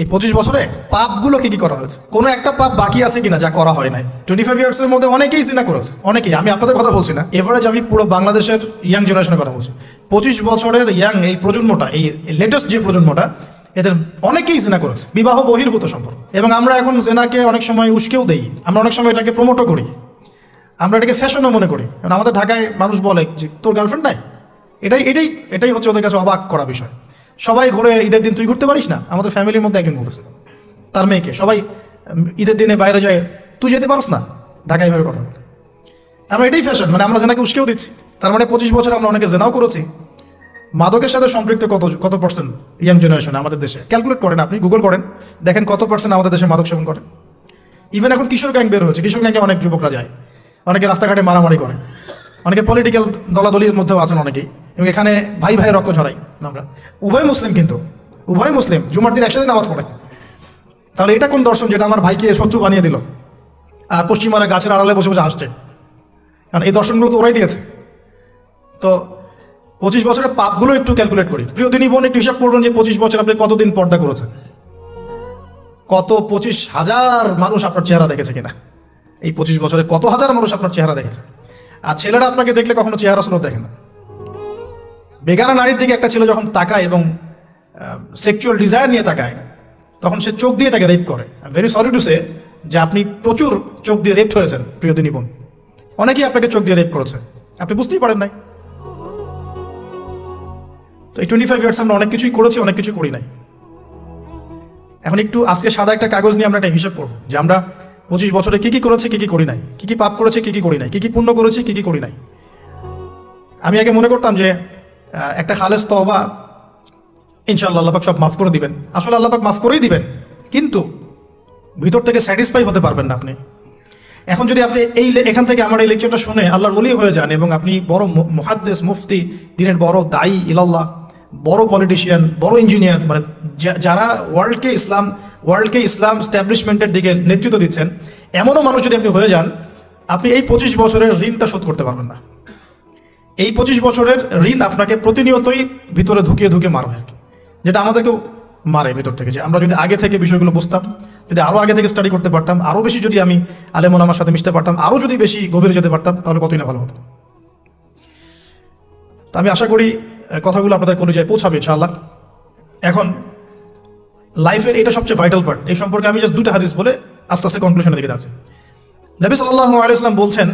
এই 25 বছরে পাপগুলো কি কি করা হয়েছে, কোনো একটা পাপ বাকি আছে কিনা যা করা হয় নাই? 25 ইয়ার্সের মধ্যে অনেকেই জিনা করেছে, অনেকেই। আমি আপনাদের কথা বলছি না, এভারেজ আমি পুরো বাংলাদেশের ইয়াং জেনারেশনের কথা বলছি। 25 বছরের ইয়াং এই প্রজন্মটা, এই লেটেস্ট যে প্রজন্মটা, এদের অনেকেই জিনা করেছে, বিবাহ বহির্ভূত সম্পর্ক। এবং আমরা এখন জেনাকে অনেক সময় উস্কেও দেই, আমরা অনেক সময় এটাকে প্রমোটও করি, আমরা এটাকে ফ্যাশনও মনে করি। কারণ আমাদের ঢাকায় মানুষ বলে যে তোর গার্লফ্রেন্ড নাই, এটাই এটাই এটাই হচ্ছে ওদের কাছে অবাক করা বিষয়। সবাই ঘুরে ঈদের দিন তুই ঘুরতে পারিস না? আমাদের ফ্যামিলির মধ্যে একজন বলতেছিল তার মেয়েকে, সবাই ঈদের দিনে বাইরে যায়, তুই যেতে পারস না? ঢাকায় এভাবে কথা বলে। আমরা এটাই ফ্যাশন, মানে আমরা জেনাকে উস্কেও দিচ্ছি। তার মানে 25 বছর আমরা অনেকে জেনাও করেছি। মাদকের সাথে সম্পৃক্ত কত পার্সেন্ট ইয়াং জেনারেশন আমাদের দেশে? ক্যালকুলেট করেন, আপনি গুগল করেন, দেখেন কত পার্সেন্ট আমাদের দেশে মাদক সেবন করে। ইভেন এখন কিশোর গ্যাং বের হয়েছে, কিশোর গ্যাংয়ে অনেক যুবকরা যায়, অনেকে রাস্তাঘাটে মারামারি করে, অনেকে পলিটিক্যাল দলাদলির মধ্যেও আছেন অনেকেই। এবং এখানে ভাই ভাই রক্ত ঝরাই আমরা। উভয় মুসলিম, কিন্তু উভয় মুসলিম, জুমার দিন একসাথে নামাজ পড়ে। তাহলে এটা কোন দর্শন যেটা আমার ভাইকে শত্রু বানিয়ে দিল, আর পশ্চিমারা গাছের আড়ালে বসে বসে আসছে? কারণ এই দর্শনগুলো তো ওরাই দিয়েছে। তো 25 বছরের পাপগুলো একটু ক্যালকুলেট করি। প্রিয় দিনী বোন, একটু হিসাব করবেন যে 25 বছর আপনি কতদিন পর্দা করেছেন, কত 25,000 মানুষ আপনার চেহারা দেখেছে কিনা? এই 25 বছরে কত হাজার মানুষ আপনার চেহারা দেখেছে? আর ছেলেরা আপনাকে দেখলে কখনো চেহারা সুরত দেখে না। বেগানা নারীর দিকে একটা ছেলে যখন তাকায় এবং সেক্সুয়াল ডিজায়ার নিয়ে তাকায়, তখন সে চোখ দিয়ে তাকে রেপ করে। ভেরি সরি টু সে যে আপনি প্রচুর চোখ দিয়ে রেপ হয়েছেন প্রিয় দিনী বোন। অনেকেই আপনাকে চোখ দিয়ে রেপ করেছে, আপনি বুঝতেই পারেন নাই। তো এই 25 ইয়ার্স আমরা অনেক কিছুই করেছি, অনেক কিছু করি নাই। এখন একটু আজকে সাদা একটা কাগজ নিয়ে আমরা একটা হিসাব করবো যে আমরা 25 বছরে কি কি করেছি, কি কি করি নাই, কি কি পাপ করেছি, কি কি করি নাই, কি কি পুণ্য করেছি, কি কি করি নাই। আমি আগে মনে করতাম যে একটা খালেস তওবা ইনশাআল্লাহ আল্লাহ পাক সব মাফ করে দিবেন। আসলে আল্লাহ পাক মাফ করেই দিবেন, কিন্তু ভিতর থেকে স্যাটিসফাই হতে পারবেন না আপনি। এখন যদি আপনি এখান থেকে আমার এই লেকচারটা শুনে আল্লাহর ওলি হয়ে যান এবং আপনি বড় মুহাদ্দিস, মুফতি, দিনের বড় দায়ী ইলাল্লাহ, বড় পলিটিশিয়ান, বড় ইঞ্জিনিয়ার, মানে যারা ওয়ার্ল্ডকে ইসলাম স্ট্যাবলিশমেন্টের দিকে নেতৃত্ব দিচ্ছেন, এমনও মানুষ যদি আপনি হয়ে যান, আপনি এই 25 বছরের ঋণটা শোধ করতে পারবেন না। এই 25 বছরের ঋণ আপনাকে প্রতিনিয়তই ভিতরে ধুকে মারবে আর কি, যেটা আমাদেরকেও মারে ভিতর থেকে। যে আমরা যদি আগে থেকে বিষয়গুলো বুঝতাম, যদি আরও আগে থেকে স্টাডি করতে পারতাম, আরও বেশি যদি আমি আলেম ওলামার সাথে মিশতে পারতাম, আরও যদি বেশি গভীরে যেতে পারতাম, তাহলে কতই না ভালো হতো। তো আমি আশা করি কথাগুলো আপনাদের কলেজায় পৌঁছাবে ইনশাআল্লাহ। এখন লাইফের এটা সবচেয়ে ভাইটাল পার্ট। এই সম্পর্কে আমি জাস্ট 2টা হাদিস বলে আস্তে আস্তে কনক্লুশনের দিকে যাচ্ছি। নবী সাল্লাল্লাহু আলাইহি ওয়াসাল্লাম বলছেন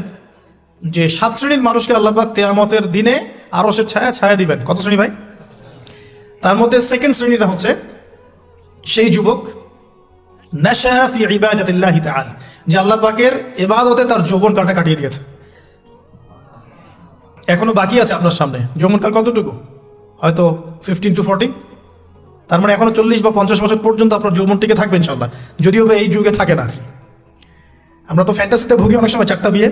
যে 7 শ্রেণীর মানুষকে আল্লাহ পাক কিয়ামতের দিনে আরশের ছায়া দিবেন। কত শ্রেণী ভাই? তার মধ্যে সেকেন্ড শ্রেণীটা হচ্ছে সেই যুবক নাশা ফি ইবাদাতিল্লাহি তাআলা, যে আল্লাহ পাকের ইবাদতে তার যৌবনকালটা কাটিয়ে দিয়েছে। এখনো বাকি আছে আপনার সামনে যৌবনকাল। কতটুকু? হয়তো 15 to 40। তার মানে এখনো 40 বা 50 বছর পর্যন্ত আপনার যৌবন টিকে থাকবে ইনশাআল্লাহ, যদিও বা এই যুগে থাকে না। আমরা তো ফ্যান্টাসিতে ভুগি অনেক সময়, 4টা বিয়ে।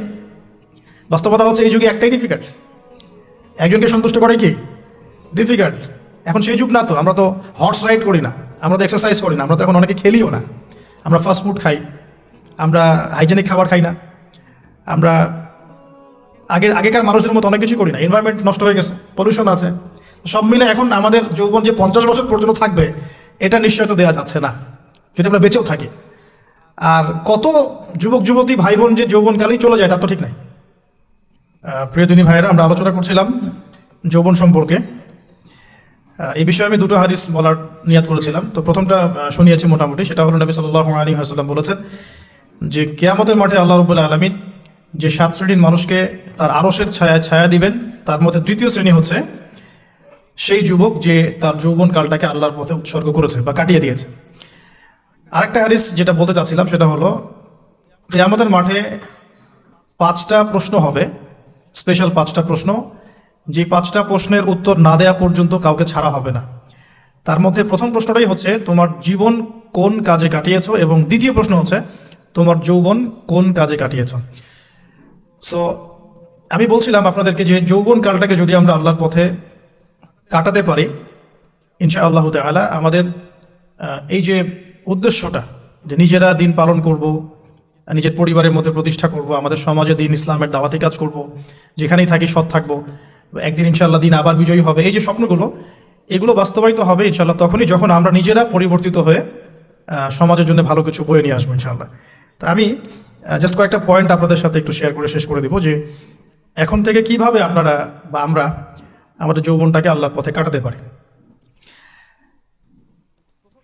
বাস্তবতা হচ্ছে এই যুগে একটাই ডিফিকাল্ট, একজনকে সন্তুষ্ট করে কি ডিফিকাল্ট। এখন সেই যুগ না তো, আমরা তো হর্স রাইড করি না, আমরা তো এক্সারসাইজ করি না, আমরা তো এখন অনেকে খেলিও না, আমরা ফাস্ট ফুড খাই, আমরা হাইজেনিক খাবার খাই না, আমরা আগেকার মানুষদের মতো অনেক কিছু করি না। এনভায়রনমেন্ট নষ্ট হয়ে গেছে, পলিউশন আছে, সব মিলে এখন আমাদের যৌবন যে 50 বছর পর্যন্ত থাকবে, এটা নিশ্চয়তা দেওয়া যাচ্ছে না যদি আমরা বেঁচেও থাকি। আর কত যুবক যুবতী ভাই বোন যে যৌবনকালেই চলে যায় তার তো ঠিক নাই। প্রিয় দিনী ভাইয়েরা, আমরা আলোচনা করছিলাম যৌবন সম্পর্কে। এই বিষয়ে আমি 2টো হাদিস বলার নিয়াত করেছিলাম। তো প্রথমটা শুনিয়েছি মোটামুটি, সেটা হলো নবী সাল্লাল্লাহু আলাইহি ওয়াসাল্লাম বলেছেন যে কিয়ামতের মাঠে আল্লাহ রাব্বুল আলামিন যে 7 শ্রেণীর মানুষকে তার আরশের ছায়া দিবেন, তার মধ্যে তৃতীয় শ্রেণী হচ্ছে সেই যুবক যে তার যৌবন কালটাকে আল্লাহর পথে উৎসর্গ করেছে বা কাটিয়ে দিয়েছে। আরেকটা হাদিস যেটা বলতে চাচ্ছিলাম সেটা হলো কিয়ামতের মাঠে 5টা প্রশ্ন হবে, স্পেশাল 5টা প্রশ্ন, যে 5টা প্রশ্নের উত্তর না দেওয়া পর্যন্ত কাউকে ছাড়া হবে না। তার মধ্যে প্রথম প্রশ্নটাই হচ্ছে তোমার জীবন কোন কাজে কাটিয়েছো, এবং দ্বিতীয় প্রশ্ন হচ্ছে তোমার যৌবন কোন কাজে কাটিয়েছো। সো আমি বলছিলাম আপনাদেরকে যে যৌবন কালটাকে যদি আমরা আল্লাহর পথে কাটাতে পারি ইনশাআল্লাহু তাআলা, আমাদের এই যে উদ্দেশ্যটা যে নিজেরা দিন পালন করব, নিজের পরিবারের মধ্যে প্রতিষ্ঠা করব, আমাদের সমাজে দিন ইসলামের দাওয়াতি কাজ করব, যেখানেই থাকি সৎ থাকবো, একদিন ইনশাআল্লাহ দিন আবার বিজয়ী হবে, এই যে স্বপ্নগুলো, এগুলো বাস্তবায়িত হবে ইনশাআল্লাহ তখনই যখন আমরা নিজেরা পরিবর্তিত হয়ে সমাজের জন্য ভালো কিছু বয়ে নিয়ে আসবো ইনশাআল্লাহ। তা আমি জাস্ট কয়েকটা পয়েন্ট আপনাদের সাথে একটু শেয়ার করে শেষ করে দিব যে এখন থেকে কিভাবে আপনারা বা আমরা আমাদের যৌবনটাকে আল্লাহর পথে কাটাতে পারি।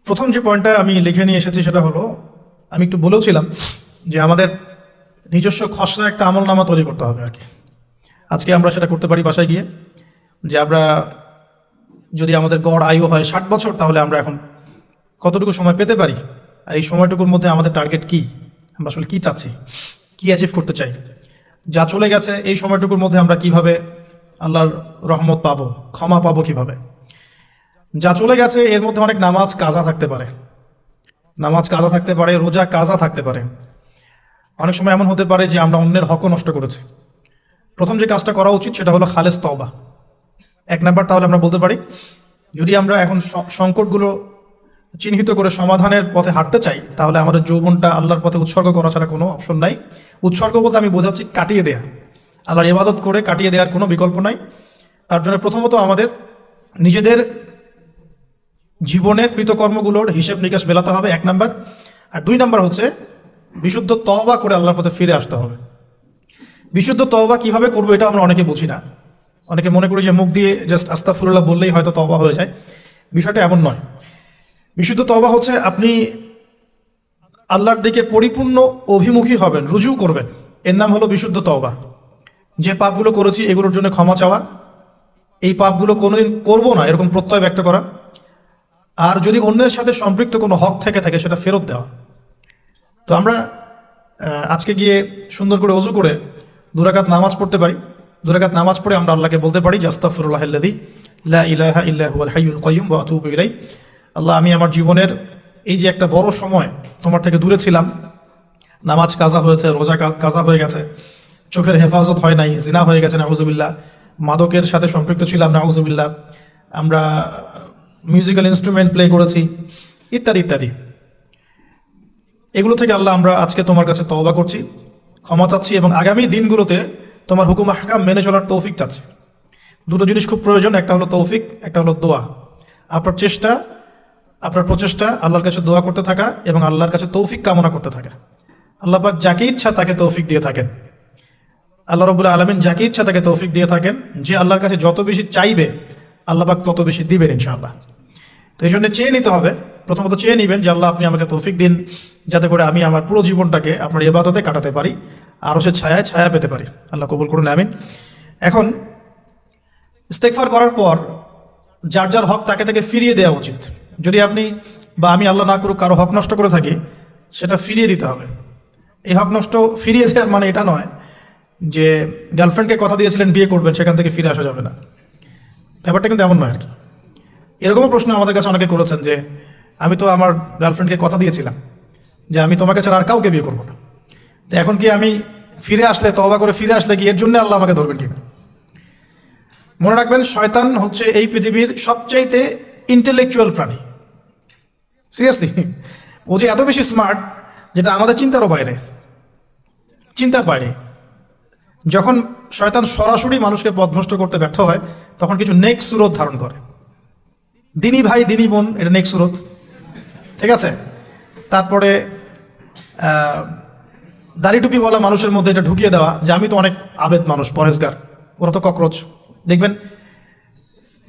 প্রথম যে পয়েন্টটা আমি লিখে নিয়ে এসেছি সেটা হলো, আমি একটু বলেওছিলাম যে আমাদের নিজস্ব খসড়া একটা আমলনামা তৈরি করতে হবে আর কি। আজকে আমরা সেটা করতে পারি বাসায় গিয়ে, যে আমরা যদি আমাদের গড় আয়ু হয় 60 বছর, তাহলে আমরা এখন কতটুকু সময় পেতে পারি, আর এই সময়টুকুর মধ্যে আমাদের টার্গেট কি, আমরা আসলে কি চাচ্ছি, কি অ্যাচিভ করতে চাই। যা চলে গেছে এই সময়টুকুর মধ্যে আমরা কিভাবে আল্লাহর রহমত পাবো, ক্ষমা পাবো কিভাবে। যা চলে গেছে এর মধ্যে অনেক নামাজ কাজা থাকতে পারে, রোজা কাজা থাকতে পারে। অনেক সময় এমন হতে পারে যে আমরা অন্যের হকও নষ্ট করেছি। প্রথম যে কাজটা করা উচিত সেটা হলো খালেস তওবা। 1 নাম্বার, তাহলে আমরা বলতে পারি যদি আমরা এখন সংকটগুলো চিহ্নিত করে সমাধানের পথে হাঁটতে চাই, তাহলে আমাদের যৌবনটা আল্লাহর পথে উৎসর্গ করা ছাড়া কোনো অপশন নাই। উৎসর্গ বলতে আমি বোঝাচ্ছি কাটিয়ে দেয়া, আল্লাহর ইবাদত করে কাটিয়ে দেওয়ার কোনো বিকল্প নাই। তার জন্য প্রথমত আমাদের নিজেদের জীবনের কৃতকর্মগুলোর হিসেব নিকাশ মেলাতে হবে, 1 নাম্বার। আর 2 নাম্বার হচ্ছে বিশুদ্ধ তওবা করে আল্লাহর পথে ফিরে আসতে হবে। বিশুদ্ধ তওবা কিভাবে করবো এটা আমরা অনেকে বুঝি না। অনেকে মনে করি যে মুখ দিয়ে জাস্ট আস্তাগফিরুল্লাহ বললেই হয়তো তওবা হয়ে যায়। বিষয়টা এমন নয়। বিশুদ্ধ তওবা হচ্ছে আপনি আল্লাহর দিকে পরিপূর্ণ অভিমুখী হবেন, রুজু করবেন, এর নাম হলো বিশুদ্ধ তওবা। যে পাপগুলো করেছি এগুলোর জন্য ক্ষমা চাওয়া, এই পাপগুলো কোনোদিন করবো না এরকম প্রত্যয় ব্যক্ত করা, আর যদি অন্যের সাথে সম্পৃক্ত কোনো হক থেকে থাকে সেটা ফেরত দেওয়া। তো আমরা আজকে গিয়ে সুন্দর করে ওযু করে 2 রাকাত নামাজ পড়তে পারি। 2 রাকাত নামাজ পড়ে আমরা আল্লাহকে বলতে পারি যে আস্তাগফিরুল্লাহাল্লাযী লা ইলাহা ইল্লা হুয়াল হাইয়ুল কাইয়্যুম ওয়া আতুবু ইলাইহি। আল্লাহ, আমি আমার জীবনের এই যে একটা বড় সময় তোমার থেকে দূরে ছিলাম, নামাজ কাজা হয়েছে, রোজা কাজা হয়ে গেছে, চোখের হেফাজত হয় নাই, জিনা হয়ে গেছে নাউজুবিল্লাহ, মাদকের সাথে সম্পৃক্ত ছিলাম নাউজুবিল্লাহ, আমরা মিউজিক্যাল ইনস্ট্রুমেন্ট প্লে করেছি, ইত্যাদি ইত্যাদি। এগুলো থেকে আল্লাহ আমরা আজকে তোমার কাছে তওবা করছি, ক্ষমা চাচ্ছি, এবং আগামী দিনগুলোতে তোমার হুকুম আহকাম মেনে চলার তৌফিক চাচ্ছি। 2টো জিনিস খুব প্রয়োজন, একটা হলো তৌফিক, একটা হলো দোয়া। আপনার প্রচেষ্টা আল্লাহর কাছে দোয়া করতে থাকা এবং আল্লাহর কাছে তৌফিক কামনা করতে থাকা। আল্লাহ পাক যাকে ইচ্ছা তাকে তৌফিক দিয়ে থাকেন। আল্লাহ রাব্বুল আলামিন যাকে ইচ্ছা তাকে তৌফিক দিয়ে থাকেন। যে আল্লাহর কাছে যত বেশি চাইবে আল্লাহ পাক তত বেশি দিবেন ইনশাআল্লাহ। তো এই জন্য চেয়ে নিতে হবে, প্রথমত চেয়ে নেবেন যে আল্লাহ আপনি আমাকে তৌফিক দিন, যাতে করে আমি আমার পুরো জীবনটাকে আপনার ইবাদতে কাটাতে পারি, আরও সে ছায়া পেতে পারি। আল্লাহ কবুল করুন, আমিন। এখন ইস্তেগফার করার পর যার যার হক তাকে তাকে ফিরিয়ে দেওয়া উচিত। যদি আপনি বা আমি আল্লাহ না করুক কারো হক নষ্ট করে থাকি, সেটা ফিরিয়ে দিতে হবে। এই হক নষ্ট ফিরিয়ে দেওয়ার মানে এটা নয় যে গার্লফ্রেন্ডকে কথা দিয়েছিলেন বিয়ে করবেন, সেখান থেকে ফিরে আসা যাবে না। ব্যাপারটা কিন্তু এমন নয় আর কি। এরকমও প্রশ্ন আমাদের কাছে অনেকে করেছেন যে আমি তো আমার গার্লফ্রেন্ডকে কথা দিয়েছিলাম যে আমি তোমাকে ছাড়া আর কাউকে বিয়ে করবো না, তো এখন কি আমি ফিরে আসলে, তওবা করে ফিরে আসলে কি এর জন্য আল্লাহ আমাকে ধরবেন কিনা? মনে রাখবেন, শয়তান হচ্ছে এই পৃথিবীর সবচাইতে ইন্টেলেকচুয়াল প্রাণী। সিরিয়াসলি, ও যে এত বেশি স্মার্ট যেটা আমাদের চিন্তার বাইরে। যখন শয়তান সরাসরি মানুষকে পথভ্রষ্ট করতে ব্যর্থ হয়, তখন কিছু নেক্সট সুরত ধারণ করে। দিনী ভাই দিনী বোন, এটা নেক্সট সুরত, ঠিক আছে। তারপরে দাড়ি টুপিওয়ালা মানুষের মধ্যে এটা ঢুকিয়ে দেওয়া যে আমি তো অনেক আবেদ মানুষ, পরেশগার, ওরা তো ককরোচ। দেখবেন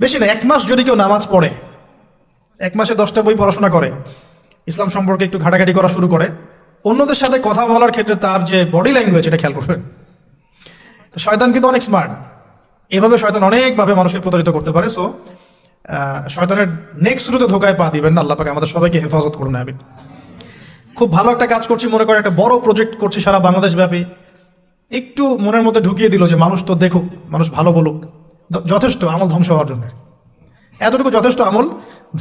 বেশি না 1 মাস যদি কেউ নামাজ পড়ে, 1 মাসে 10টা বই পড়াশোনা করে, ইসলাম সম্পর্কে একটু ঘাটাঘাটি করা শুরু করে, অন্যদের সাথে কথা বলার ক্ষেত্রে তার যে বডি ল্যাঙ্গুয়েজ, এটা খেয়াল করবেন। তো শয়তান কিন্তু অনেক স্মার্ট, এভাবে শয়তান অনেকভাবে মানুষকে প্রতারিত করতে পারে। সো শয়তানের নেক্সট রুটে ধোকায় পা দিবেন না। আল্লাহ পাক আমাদের সবাইকে হেফাজত করুন, আমিন। খুব ভালো একটা কাজ করছি মনে করে, একটা বড় প্রজেক্ট করছি সারা বাংলাদেশ ব্যাপী, একটু মনের মধ্যে ঢুকিয়ে দিল যে মানুষ তো দেখুক, মানুষ ভালো বলুক, যথেষ্ট আমল ধ্বংস হওয়ার জন্য। এতটুকু যথেষ্ট আমল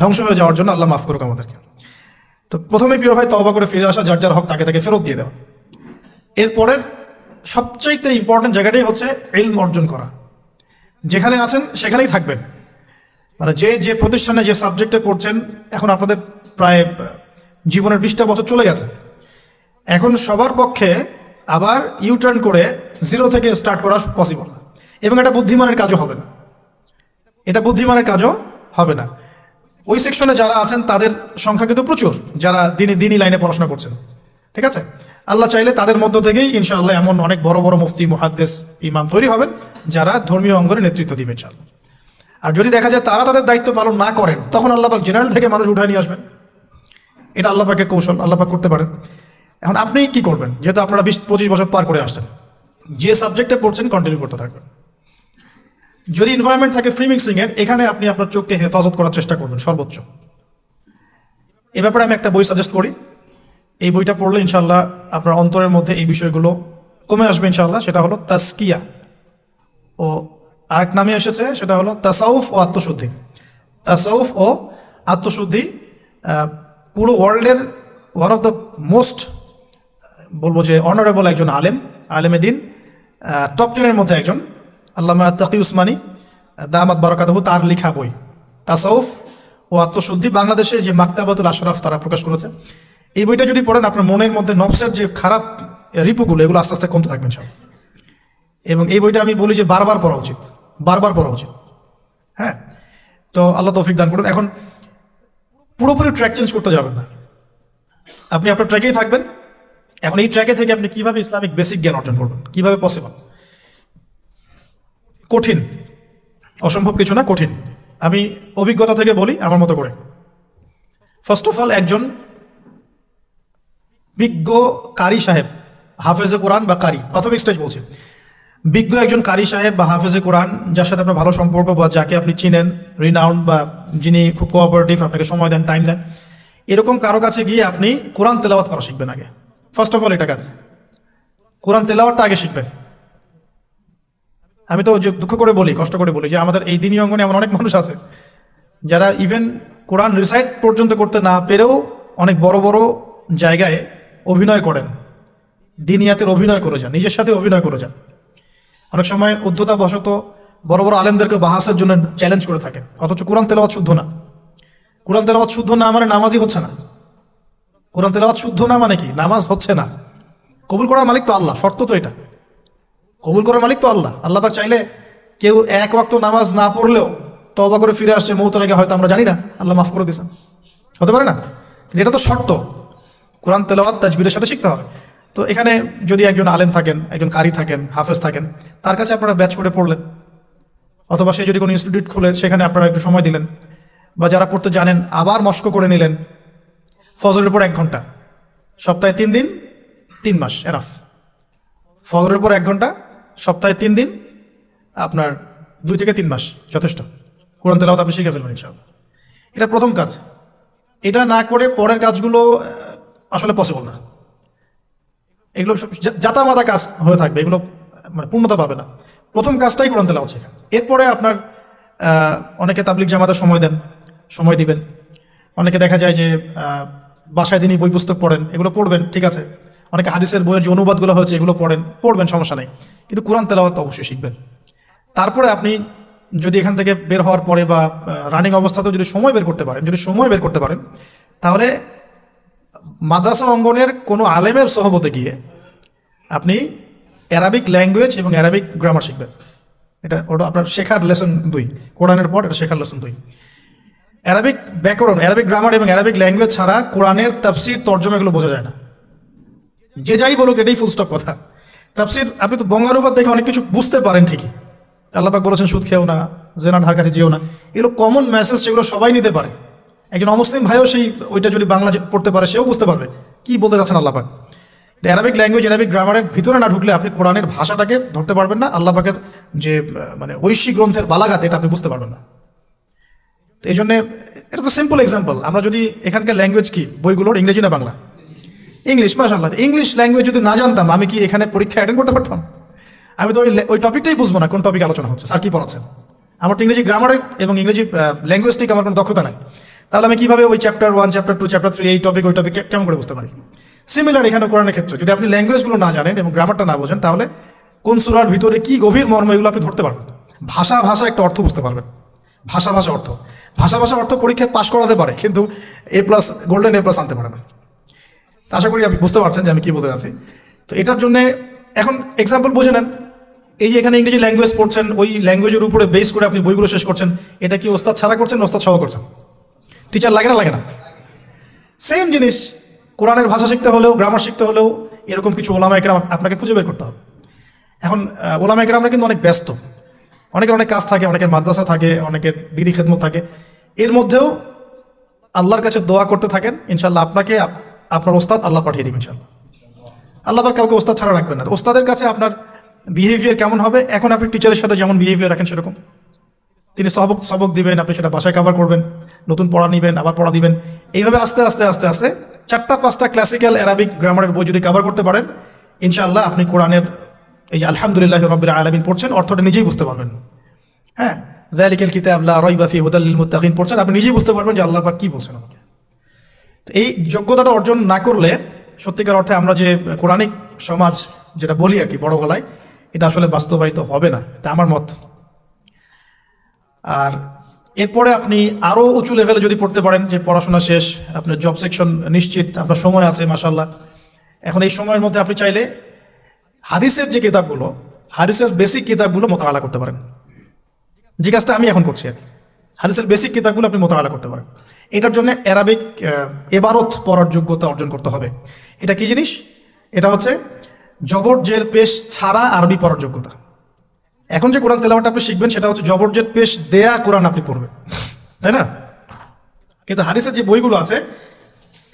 ধ্বংস হয়ে যাওয়ার জন্য আল্লাহ মাফ করুক আমাদেরকে। তো প্রথমে প্রিয় ভাই তওবা করে ফিরে আসা, যার যার হক তাকে তাকে ফেরত দিয়ে দেওয়া। এরপরের সবচাইতে ইম্পর্টেন্ট জায়গাটাই হচ্ছে ইলম অর্জন করা। যেখানে আছেন সেখানেই থাকবেন, মানে যে প্রতিষ্ঠানে যে সাবজেক্টে পড়ছেন, এখন আপনাদের প্রায় জীবনের 20টা বছর চলে গেছে। এখন সবার পক্ষে আবার ইউটার্ন করে 0 থেকে স্টার্ট করা পসিবল না, এবং এটা বুদ্ধিমানের কাজও হবে না। ওই সেকশনে যারা আছেন তাদের সংখ্যা কিন্তু প্রচুর, যারা দিনই লাইনে পড়াশোনা করছেন। ঠিক আছে, আল্লাহ চাইলে তাদের মধ্য থেকেই ইনশাআল্লাহ এমন অনেক বড় বড় মুফতি, মুহাদ্দিস, ইমাম তৈরি হবেন যারা ধর্মীয় অঙ্গনে নেতৃত্ব দিবেন ইনশাআল্লাহ। আর যদি দেখা যায় তারা তাদের দায়িত্ব পালন না করেন, তখন আল্লাহ পাক জেনারেল থেকে মানুষ উঠায় নিয়ে আসবেন। এটা আল্লাহ পাকের কৌশল, আল্লাহ পাক করতে পারেন। এখন আপনি কি করবেন? যেহেতু আপনারা 20-25 বছর পার করে আসছেন, যে সাবজেক্টে পড়ছেন কন্টিনিউ করতে থাকবেন। যদি এনভায়রনমেন্ট থাকে ফ্রি মিক্সিংয়ের, এখানে আপনি আপনার চোখকে হেফাজত করার চেষ্টা করবেন সর্বোচ্চ। এ ব্যাপারে আমি একটা বই সাজেস্ট করি, এই বইটা পড়লে ইনশাআল্লাহ আপনার অন্তরের মধ্যে এই বিষয়গুলো কমে আসবে ইনশাআল্লাহ। সেটা হলো তাসকিয়া, ও আরেক নামে এসেছে, সেটা হলো তাসাউফ ও আত্মশুদ্ধি। তাসাউফ ও আত্মশুদ্ধি পুরো ওয়ার্ল্ডের ওয়ান অফ দ্য মোস্ট, বলবো যে অনারেবল একজন আলেমে দিন, টপ 10-এর মধ্যে একজন, আল্লামা তাকি উসমানী দামাত বারাকাতুহু, তার লেখা বই তাসাউফ ও আত্মশুদ্ধি। বাংলাদেশে যে মাকতাবাতুল আশরাফ তারা প্রকাশ করেছে, এই বইটা যদি পড়েন আপনার মনের মধ্যে নফসের যে খারাপ রিপুগুলো, এগুলো আস্তে আস্তে কমতে থাকবেন সব। এবং এই বইটা আমি বলি যে বারবার পড়া উচিত। হ্যাঁ, তো আল্লাহ তৌফিক দান করুন। এখন পুরোপুরি ট্র্যাক চেঞ্জ করতে যাবেন না, আপনি আপনার ট্র্যাকেই থাকবেন। এখন এই ট্র্যাকে থেকে আপনি কিভাবে ইসলামিক বেসিক জ্ঞান অর্জন করবেন, কিভাবে পসিবল? কঠিন, অসম্ভব কিছু না, কঠিন। আমি অভিজ্ঞতা থেকে বলি আমার মতো করে। ফার্স্ট অফ অল, একজন বিজ্ঞ কারি সাহেব, হাফেজে কোরআন বা কারি, প্রাথমিক স্টেজ বলছি, বিজ্ঞ একজন কারি সাহেব বা হাফেজে কোরআন, যার সাথে আপনার ভালো সম্পর্ক বা যাকে আপনি চিনেন, রিনাউন্ড বা যিনি খুব কোঅপারেটিভ, আপনাকে সময় দেন, টাইম দেন, এরকম কারো কাছে গিয়ে আপনি কোরআন তেলাওয়াত করা শিখবেন আগে। ফার্স্ট অফ অল এটা কাজ, কোরআন তেলাওয়াতটা আগে শিখবেন। আমি তো দুঃখ করে বলি, কষ্ট করে বলি যে আমাদের এই দিনী অঙ্গনে এমন অনেক মানুষ আছে যারা ইভেন কোরআন রিসাইট পর্যন্ত করতে না পেরেও অনেক বড় বড় জায়গায় অভিনয় করেন, দিনিয়াতের অভিনয় করে যান, নিজের সাথে অভিনয় করে যান। অনেক সময় উদ্ধতা বশত বড় বড় আলেমদেরকে বাহাসের জন্য চ্যালেঞ্জ করে থাকেন, অথচ কোরআন তেলাওয়াত শুদ্ধ না। কোরআন তেলাওয়াত শুদ্ধ না মানে নামাজই হচ্ছে না। কোরআন তেলাওয়াত শুদ্ধ না মানে কি? নামাজ হচ্ছে না। কবুল করার মালিক তো আল্লাহ, শর্ত তো এটা। কবুল করার মালিক তো আল্লাহ। আল্লাহ পাক চাইলে কেউ এক ওয়াক্ত নামাজ না পড়লেও তওবা করে ফিরে আসছে মৌতের আগে, হয়তো আমরা জানি না, আল্লাহ মাফ করে দিয়েছেন, হতে পারে না? কিন্তু এটা তো শর্ত, কোরআন তেলাওয়াত তাজবিরের সাথে শিখতে হবে। তো এখানে যদি একজন আলেম থাকেন, একজন কারি থাকেন, হাফেজ থাকেন, তার কাছে আপনারা ব্যাচ করে পড়লেন, অথবা সে যদি কোনো ইনস্টিটিউট খুলে সেখানে আপনারা একটু সময় দিলেন, বা যারা পড়তে জানেন আবার মস্ক করে নিলেন। ফজরের উপর 1 ঘন্টা, সপ্তাহে 3 দিন, 3 মাস এনাফ। ফজরের উপর 1 ঘন্টা, সপ্তাহে 3 দিন, আপনার 2 থেকে 3 মাস যথেষ্ট। কোরআন তেলাওয়াত আপনি শিখে ফেলবেন ইনশাআল্লাহ। এটা প্রথম কাজ। এটা না করে পরের কাজগুলো আসলে পসিবল না। এগুলো জাতামাতা কাজ হয়ে থাকবে, এগুলো মানে পূর্ণতা পাবে না। প্রথম কাজটাই কোরআন তেলাওয়াত শেখা। এরপরে আপনার অনেকে তাবলিগ জামাতে সময় দিবেন। অনেকে দেখা যায় যে বাসায় দিনই বই পুস্তক পড়েন, এগুলো পড়বেন, ঠিক আছে। অনেকে হাদিসের বইয়ের যে অনুবাদগুলো হয়েছে এগুলো পড়বেন, সমস্যা নেই, কিন্তু কোরআন তেলাওয়াত অবশ্যই শিখবেন। তারপরে আপনি যদি এখান থেকে বের হওয়ার পরে বা রানিং অবস্থাতেও যদি সময় বের করতে পারেন, তাহলে মাদ্রাসা অঙ্গনের কোনো আলেমের সহবতে গিয়ে আপনি অ্যারাবিক ল্যাঙ্গুয়েজ এবং অ্যারাবিক গ্রামার শিখবেন। ওটা আপনার শেখার লেসন 2, কোরআনের পর এটা শেখার লেসন 2। অ্যারাবিক ব্যাকরণ, অ্যারাবিক গ্রামার এবং অ্যারাবিক ল্যাঙ্গুয়েজ ছাড়া কোরআনের তাফসির, তর্জমা এগুলো বোঝা যায় না। যে যাই বলুক, এটাই ফুল স্টপ কথা। তাফসির আপনি তো বঙ্গানুবাদ দেখে অনেক কিছু বুঝতে পারেন ঠিকই, আল্লাহ পাক বলেছেন সুদ খেও না, জেনার ধার কাছে যেও না, এগুলো কমন মেসেজ, সেগুলো সবাই নিতে পারে। একজন অমুসলিম ভাইও ওইটা যদি বাংলা পড়তে পারে, সেও বুঝতে পারবে কি বলতে যাচ্ছেন আল্লাহ পাক। অ্যারাবিক ল্যাঙ্গুয়েজ, অ্যারাবিক গ্রামারের ভিতরে না ঢুকলে আপনি কোরআনের ভাষাটাকে ধরতে পারবেন না। আল্লাহ পাকের যে মানে ঐশী গ্রন্থের বালাগাত, এটা আপনি বুঝতে পারবেন না। তো এই জন্যে এটা তো সিম্পল এক্সাম্পল। আমরা যদি এখানকার ল্যাঙ্গুয়েজ কি বইগুলোর, ইংরেজি না বাংলা? ইংলিশ। মাশাআল্লাহ, ইংলিশ ল্যাঙ্গুয়েজ যদি না জানতাম, আমি কি এখানে পরীক্ষা অ্যাটেন্ড করতে পারতাম? আমি তো ওই টপিকটাই বুঝবো না, কোন টপিক আলোচনা হচ্ছে, স্যার কি পড়াচ্ছেন। আমার তো ইংরেজি গ্রামারের এবং ইংরেজি ল্যাঙ্গুয়েজটিক আমার কোনো দক্ষতা নাই। তাহলে আমি কিভাবে ওই চ্যাপ্টার 1, চ্যাপ্টার 2, চ্যাপ্টার 3, এই টপিক ওই টপিক কেমন করে বুঝতে পারি? সিমিলার এখানে কোরআনের ক্ষেত্রে যদি আপনি ল্যাঙ্গুয়েজগুলো না জানেন এবং গ্রামারটা না বোঝেন, তাহলে কোন সূরার ভিতরে কি গভীর মর্ম, এগুলো আপনি ধরতে পারবেন। ভাষা একটা অর্থ বুঝতে পারবেন। ভাষা অর্থ পরীক্ষায় পাশ করাতে পারে, কিন্তু A+, গোল্ডেন A+ আনতে পারে না। তা আশা করি আপনি বুঝতে পারছেন যে আমি কি বলতে চাচ্ছি। তো এটার জন্য এখন এক্সাম্পল বুঝে নেন। এই যে এখানে ইংরেজি ল্যাঙ্গুয়েজ পড়ছেন, ওই ল্যাঙ্গুয়েজের উপরে বেস করে আপনি বইগুলো শেষ করছেন, এটা কি ওস্তাদ ছাড়া করছেন, ওস্তাদ সহ করছেন? টিচার লাগে না লাগে না? সেম জিনিস, কোরআনের ভাষা শিখতে হলেও, গ্রামার শিখতে হলেও এরকম কিছু ওলামা একরাম আপনাকে খুঁজে বের করতে হবে। এখন ওলামা একরামরা কিন্তু অনেক ব্যস্ত, অনেকের অনেক কাজ থাকে, অনেকের মাদ্রাসা থাকে, অনেকের দিদি খেদমত থাকে। এর মধ্যেও আল্লাহর কাছে দোয়া করতে থাকেন, ইনশাল্লাহ আপনাকে আপনার ওস্তাদ আল্লাহ পাঠিয়ে দিবেন ইনশাল্লাহ। আল্লাহ পাক কাউকে ওস্তাদ ছাড়া রাখবেন না। ওস্তাদের কাছে আপনার বিহেভিয়ার কেমন হবে, এখন আপনি টিচারের সাথে যেমন বিহেভিয়ার রাখেন সেরকম তিনি সবক দিবেন, আপনি সেটা বাসায় কভার করবেন, নতুন পড়া নেবেন, আবার পড়া দিবেন। এইভাবে আস্তে আস্তে আস্তে আস্তে 4-5টা ক্লাসিক্যাল অ্যারাবিক গ্রামারের বই যদি কভার করতে পারেন, ইনশাআল্লাহ আপনি কোরআনের এই যে আলহামদুলিল্লাহ রাব্বিল আলামিন পড়ছেন, অর্থটা নিজেই বুঝতে পারবেন। হ্যাঁ, যালিকাল কিতাব লা রাইবা ফিহি হুদাল লিল মুত্তাকিন পড়ছেন, আপনি নিজেই বুঝতে পারবেন যে আল্লাহ পাক কি বলছেন আমাকে। তো এই যোগ্যতাটা অর্জন না করলে সত্যিকার অর্থে আমরা যে কোরআনিক সমাজ যেটা বলি আর কি বড় গলায়, এটা আসলে বাস্তবায়িত হবে না, তা আমার মত। আর এরপরে আপনি আরও উঁচু লেভেলে যদি পড়তে পারেন, যে পড়াশোনা শেষ, আপনার জব সেকশন নিশ্চিত, আপনার সময় আছে মাশাআল্লাহ, এখন এই সময়ের মধ্যে আপনি চাইলে হাদিসের যে কিতাবগুলো, হাদিসের বেসিক কিতাবগুলো মোতালা করতে পারেন। যে কাজটা আমি এখন করছি আর কি, হাদিসের বেসিক কিতাবগুলো আপনি মোতালা করতে পারেন। এটার জন্য অ্যারাবিক এবারত পড়ার যোগ্যতা অর্জন করতে হবে। এটা কি জিনিস? এটা হচ্ছে জবর জের পেশ ছাড়া আরবি পড়ার যোগ্যতা। এখন যে কোরআন তেলাওয়াতটা আপনি শিখবেন সেটা হচ্ছে জবর জের পেশ দেয়া কোরআন আপনি পড়বেন, তাই না? কিন্তু হাদিসের যে বইগুলো আছে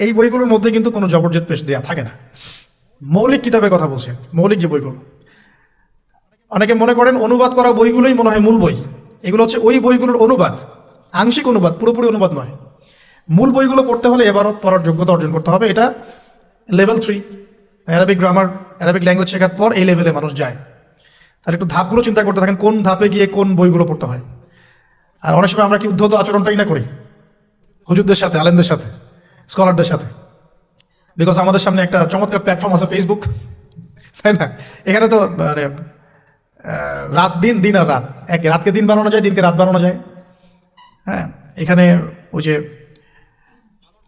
এই বইগুলোর মধ্যে কিন্তু কোনো জবর জের পেশ দেয়া থাকে না। মৌলিক কিতাবের কথা বলছি, মৌলিক যে বইগুলো, অনেকে মনে করেন অনুবাদ করা বইগুলোই মনে হয় মূল বই। এগুলো হচ্ছে ওই বইগুলোর অনুবাদ, আংশিক অনুবাদ, পুরোপুরি অনুবাদ নয়। মূল বইগুলো পড়তে হলে এবারও পড়ার যোগ্যতা অর্জন করতে হবে। এটা level 3 Arabic grammar, Arabic language শেখার পর এই লেভেলে মানুষ যায়। তার একটু ধাপগুলো চিন্তা করতে থাকেন, কোন ধাপে গিয়ে কোন বইগুলো পড়তে হয়। আর অনেক সময় আমরা কি উদ্ধত আচরণটাই না করি হুজুরদের সাথে, আলেমদের সাথে, স্কলারদের সাথে। বিকজ আমাদের সামনে একটা চমৎকার প্ল্যাটফর্ম আছে ফেসবুক, তাই না? এখানে তো মানে রাত দিন, দিন আর রাত, একে রাতকে দিন বানানো যায়, দিনকে রাত বানানো যায়। হ্যাঁ, এখানে ওই যে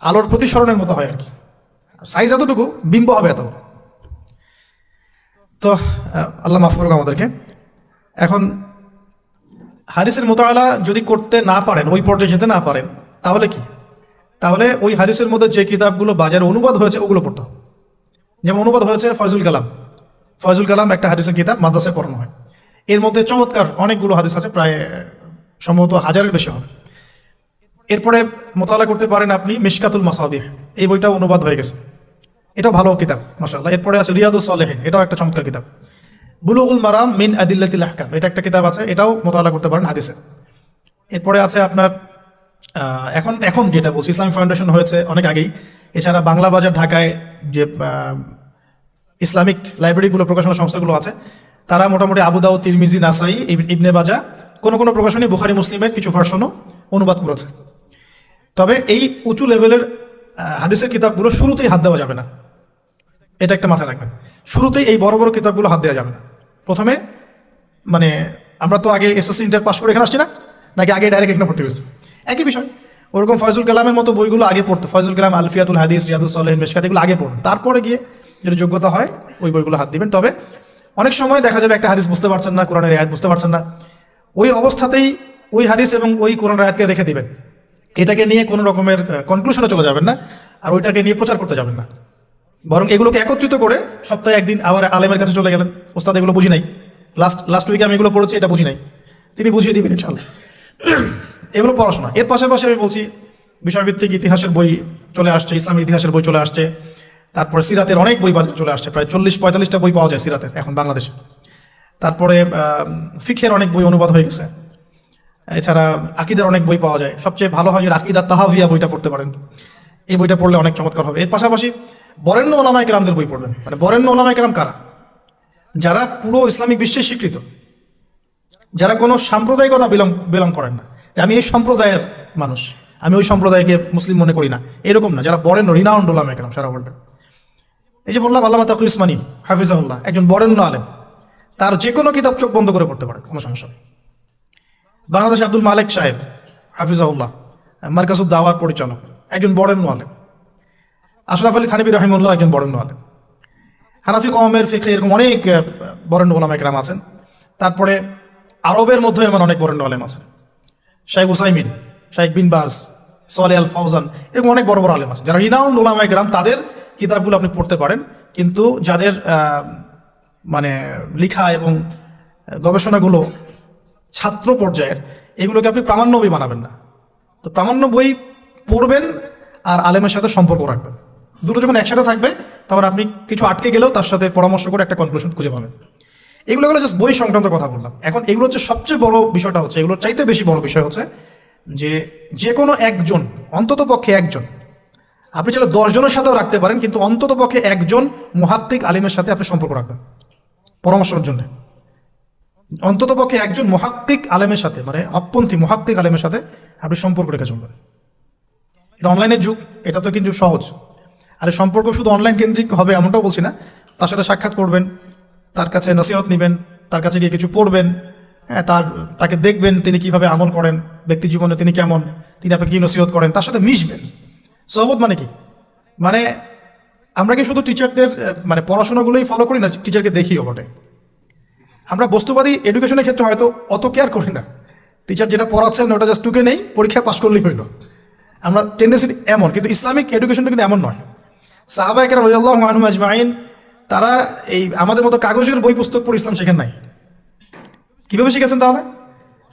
আলোর প্রতিসরণের মতো হয় আর কি, সাইজ এতটুকু, বিম্ব হবে এত। তো আল্লাহ মাফ করুক আমাদেরকে। এখন হাদিসের মোতালা যদি করতে না পারেন, ওই পর্যায়ে যেতে না পারেন, তাহলে কি? তাহলে ওই হাদিসের মধ্যে যে কিতাবগুলো বাজারে অনুবাদ হয়েছে ওগুলো পড়তে হবে। যেমন অনুবাদ হয়েছে ফয়জুল কালাম, ফয়জুল কালাম একটা হাদিসের কিতাব, মাদ্রাসায় পড়ানো হয়। এর মধ্যে চমৎকার অনেকগুলো হাদিস আছে, প্রায় সম্ভবত 1000-এর বেশি হবে। এরপরে মোতালা করতে পারেন আপনি মিশকাতুল মাসাবিহ, এই বইটাও অনুবাদ হয়ে গেছে, এটাও ভালো কিতাব মাশাআল্লাহ। এরপরে আছে রিয়াদুস সালেহিন, এটাও একটা চমৎকার কিতাব। বুলুগুল মারাম মিন আদিল্লাতিল আহকাম, এটা একটা কিতাব আছে, এটাও মোতালা করতে পারেন হাদিসে। এরপরে আছে আপনার এখন যেটা বলছি ইসলামিক ফাউন্ডেশন হয়েছে অনেক আগেই। এছাড়া বাংলা বাজার ঢাকায় যে ইসলামিক লাইব্রেরিগুলো, প্রকাশনা সংস্থাগুলো আছে, তারা মোটামুটি আবু দাউদ, তিরমিজি, নাসাই, ইবনে মাজা, কোনো প্রকাশনী বুখারী মুসলিমের কিছু ভার্সনও অনুবাদ করেছে। তবে এই উঁচু লেভেলের হাদিসের কিতাবগুলো শুরুতেই হাত দেওয়া যাবে না, এটা একটা মাথায় রাখবেন। শুরুতেই এই বড় বড় কিতাবগুলো হাত দেওয়া যাবে না। প্রথমে মানে আমরা তো আগে এসএসসি ইন্টার পাস করে এখানে আসছি না, নাকি আগে ডাইরেক্ট এখানে ভর্তি হয়েছে? একই বিষয়। ওরকম ফয়জুল কালামের মতো বইগুলো আগে পড়তো, ফয়জুল কালাম, আলফিয়াতুল হাদিস, রিয়াদুস সালেহিন, মিশকাত, এগুলো আগে পড়ুন। তারপরে গিয়ে যদি যোগ্যতা হয় ওই বইগুলো হাত দিবেন। তবে অনেক সময় দেখা যাবে একটা হাদিস বুঝতে পারছেন না, কোরআনের আয়াত বুঝতে পারছেন না, ওই অবস্থাতেই ওই হাদিস এবং ওই কোরআনের আয়াতকে রেখে দিবেন। এটাকে নিয়ে কোনো রকমের কনক্লুশনে চলে যাবেন না, আর ওইটাকে নিয়ে প্রচার করতে যাবেন না। বরং এগুলোকে একত্রিত করে সপ্তাহে একদিন আবার আলেমের কাছে চলে গেলেন, ওস্তাদ এগুলো বুঝি নাই, লাস্ট উইকে আমি এগুলো পড়েছি, এটা বুঝি নাই, তিনি বুঝিয়ে দিবেন ইনশাআল্লাহ। এগুলো পড়াশোনা। এর পাশাপাশি আমি বলছি বিষয়ভিত্তিক ইতিহাসের বই চলে আসছে, ইসলামের ইতিহাসের বই চলে আসছে। তারপরে সিরাতের অনেক বই বাজারে চলে আসছে, প্রায় 40-45টা বই পাওয়া যায় সিরাতের এখন বাংলাদেশে। তারপরে ফিকহের অনেক বই অনুবাদ হয়ে গেছে। এছাড়া আকিদার অনেক বই পাওয়া যায়। সবচেয়ে ভালো হয় যে আকিদা তাহাভিয়া বইটা পড়তে পারেন, এই বইটা পড়লে অনেক চমৎকার হবে। এর পাশাপাশি বরেণ্য ওলামায়ে কেরামদের বই পড়বেন। মানে বরেণ্য ওলামায়ে কেরাম কারা? যারা পুরো ইসলামিক বিশ্বে স্বীকৃত, যারা কোনো সাম্প্রদায়িকতা বিলং করেন না, যে আমি এই সম্প্রদায়ের মানুষ, আমি ওই সম্প্রদায়কে মুসলিম মনে করি না, এরকম না। যারা বরেণ্য রিনাউন্ড ওলামায়ে কেরাম সারা ওয়ার্ল্ডে। এই যে বললাম আল্লামা তাকি উসমানী হাফিজাহুল্লাহ, একজন বরেণ্য আলেম, তার যে কোনো কিতাব চোখ বন্ধ করে পড়তে পারেন, কোনো সমস্যা নেই। বাংলাদেশ আব্দুল মালেক সাহেব হাফিজাহুল্লাহ, মার্কাজুদ দাওয়ার পরিচালক, একজন বরেণ্য আলেম। আশরাফ আলী থানভী রাহিমাহুল্লাহ, একজন বরেণ্য আলেম। হানাফি কওমের ফিকহে এরকম অনেক বরেণ্য ওলামায়ে কেরাম আছেন। তারপরে আরবের মধ্যে এমন অনেক বরেণ্য আলেম আছেন, শাইখ উসাইমিন, শাইখ বিন বাজ, সালেহ আল ফাওজান, এরকম অনেক বড় বড় আলেম আছে যারা রিনাউন্ড উলামায়ে কেরাম, তাদের কিতাবগুলো আপনি পড়তে পারেন। কিন্তু যাদের মানে লেখা এবং গবেষণাগুলো ছাত্র পর্যায়ের, এগুলোকে আপনি প্রামাণ্য বই বানাবেন না। তো প্রামাণ্য বই পড়বেন আর আলেমের সাথে সম্পর্ক রাখবেন। দুটো যখন একসাথে থাকবে তখন আপনি কিছু আটকে গেলেও তার সাথে পরামর্শ করে একটা কনক্লুশন খুঁজে পাবেন। এগুলো হলো জাস্ট বই সংক্রান্ত কথা বললাম। এখন এগুলো হচ্ছে সবচেয়ে বড় বিষয়টা হচ্ছে, এগুলোর চাইতে বেশি বড় বিষয় হচ্ছে যে কোনো একজন, অন্তত পক্ষে একজন, আপনি চাইলে 10 জনের সাথেও রাখতে পারেন, কিন্তু অন্তত পক্ষে একজন মুহাক্কিক আলিমের সাথে আপনি সম্পর্ক রাখবেন পরামর্শের জন্য। অন্তত পক্ষে একজন মুহাক্কিক আলেমের সাথে, মানে হকপন্থী মুহাক্কিক আলেমের সাথে আপনি সম্পর্ক রেখে চলবেন। এটা অনলাইনের যুগ, এটা তো কিন্তু সহজ। আর এই সম্পর্ক শুধু অনলাইন কেন্দ্রিক হবে এমনটাও বলছি না। তার সাথে সাক্ষাৎ করবেন, তার কাছে নসিহত নেবেন, তার কাছে গিয়ে কিছু পড়বেন, হ্যাঁ, তাকে দেখবেন তিনি কিভাবে আমল করেন, ব্যক্তি জীবনে তিনি কেমন, তিনি আপনাকে কি নসিহত করেন, তার সাথে মিশবেন। সহবত মানে কি? মানে আমরা কি শুধু টিচারদের মানে পড়াশোনাগুলোই ফলো করি না, টিচারকে দেখিও বটে। আমরা বস্তুবাদী এডুকেশনের ক্ষেত্রে হয়তো অত কেয়ার করি না, টিচার যেটা পড়াচ্ছেন ওটা জাস্ট টুকে নেই, পরীক্ষা পাস করলেই হইল। আমরা টেন্ডেন্সি এমন, কিন্তু ইসলামিক এডুকেশনটা কিন্তু এমন নয়। সাহাবায়ে কেরাম রাদিয়াল্লাহু আনহুম আজমাইন, তারা এই আমাদের মতো কাগজের বই পুস্তক পড়ে ইসলাম শেখেন নাই। কীভাবে শিখেছেন তাহলে?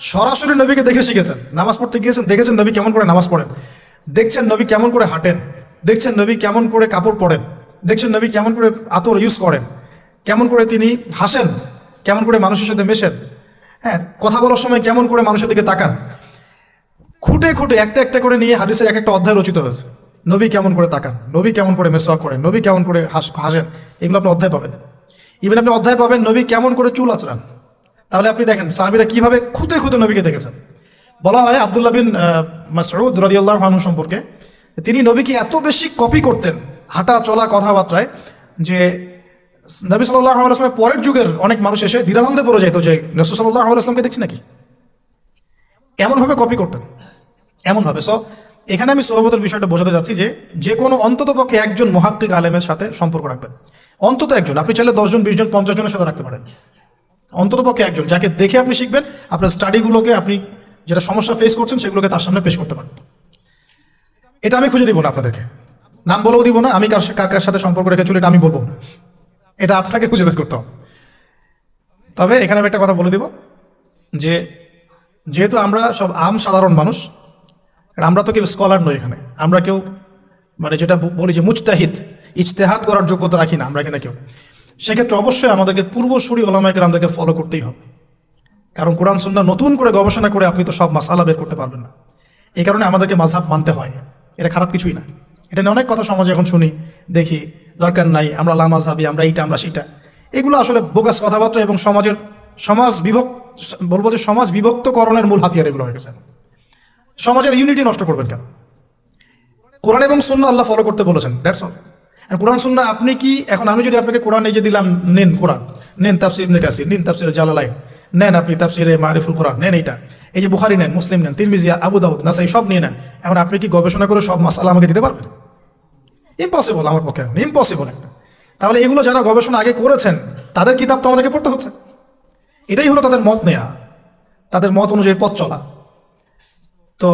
সরাসরি নবীকে দেখে শিখেছেন। নামাজ পড়তে গিয়েছেন, দেখেছেন নবী কেমন করে নামাজ পড়েন, দেখছেন নবী কেমন করে হাঁটেন, দেখছেন নবী কেমন করে কাপড় পরেন, দেখছেন নবী কেমন করে আতর ইউজ করেন, কেমন করে তিনি হাসেন, কেমন করে মানুষের সাথে মেশেন, হ্যাঁ, কথা বলার সময় কেমন করে মানুষের দিকে তাকান। খুঁটে খুঁটে একটা একটা করে নিয়ে হাদিসের এক একটা অধ্যায় রচিত হয়েছে। নবী কেমন করে তাকান, নবী কেমন করে মেসওয়াক করেন, নবী কেমন করে হাসেন, এগুলো আপনি অধ্যায় পাবেন। ইভেন আপনি অধ্যায় পাবেন নবী কেমন করে চুল আঁচড়ান। তাহলে আপনি দেখেন সাহাবীরা কিভাবে খুঁতে খুঁতে নবীকে দেখেছেন। বলা হয় আব্দুল্লাহ বিন মাসউদ রাদিয়াল্লাহু আনহু সম্পর্কে, তিনি নবীকে এত বেশি কপি করতেন হাঁটা চলা কথাবার্তায় যে নবী সাল্লাল্লাহু আলাইহি ওয়াসাল্লামের পরের যুগের অনেক মানুষ এসে দ্বিধাদ্বন্দ্বে পড়ে যেত যে রাসূল সাল্লাল্লাহু আলাইহি ওয়াসাল্লামকে দেখছি নাকি। এমনভাবে কপি করতেন, এমনভাবে। সো এখানে আমি সোহবতের বিষয়টা বোঝাতে যাচ্ছি যে কোনো অন্তত পক্ষে একজন মুহাক্কিক আলেমের সাথে সম্পর্ক রাখবেন। অন্তত একজন, আপনি চাইলে 10 জন 20 জন 50 জনের সাথে রাখতে পারেন। অন্তত পক্ষে একজন যাকে দেখে আপনি শিখবেন, আপনার স্টাডিগুলোকে, আপনি যেটা সমস্যা ফেস করছেন সেগুলোকে তার সামনে পেশ করতে পারেন। এটা আমি খুঁজে দিব না আপনাদেরকে, নাম বলেও দিব না, আমি কার কার সাথে সম্পর্ক রেখে চলি এটা আমি বলবো না, এটা আপনাকে খুঁজে বের করতে হবে। তবে এখানে আমি একটা কথা বলে দিব যে যেহেতু আমরা সব সাধারণ মানুষ, আমরা তো কেউ স্কলার নই এখানে, আমরা কেউ মানে যেটা বলি যে মুজতাহিদ, ইজতেহাদ করার যোগ্যতা রাখি না আমরা এখানে কেউ। সেক্ষেত্রে অবশ্যই আমাদেরকে পূর্বসূরি ওলামায়ে কেরামদেরকে ফলো করতেই হবে। কারণ কোরআন সুন্নাহ নতুন করে গবেষণা করে আপনি তো সব মাসালা বের করতে পারবেন না। এই কারণে আমাদেরকে মাযহাব মানতে হয়। এটা খারাপ কিছুই না। এটা নিয়ে অনেক কথা সমাজে এখন শুনি, দেখি, দরকার নাই, আমরা লা মাযহাবি, আমরা এইটা, আমরা সেটা। এগুলো আসলে বোগাস কথাবার্তা এবং সমাজ বিভক্তকরণের মূল হাতিয়ার এগুলো হয়ে গেছে। সমাজের ইউনিটি নষ্ট করবেন কেন? কোরআন এবং সুন্নাহ আল্লাহ ফলো করতে বলেছেন, দ্যাটস অল। আর কোরআন সুন্নাহ আপনি কি, এখন আমি যদি আপনাকে কোরআন এই যে দিলাম, নেন কোরআন, নেন তাফসীর ইবনে কাসির, নেন তাফসীর জালালাইন, নেন আপনি তাফসীরে মারিফুল কোরআন, নেন এইটা, এই যে বুখারী নেন, মুসলিম নেন, তিরমিজি, আবু দাউদ, নাসাই সব নিয়ে নেন। এখন আপনি কি গবেষণা করে সব মাসালা আমাকে দিতে পারবেন? ইম্পসিবল, আমার পক্ষে এখন ইম্পসিবল একটা। তাহলে এগুলো যারা গবেষণা আগে করেছেন তাদের কিতাব তো আমাদেরকে পড়তে হচ্ছে। এটাই হলো তাদের মত নেয়া, তাদের মত অনুযায়ী পথ চলা। তো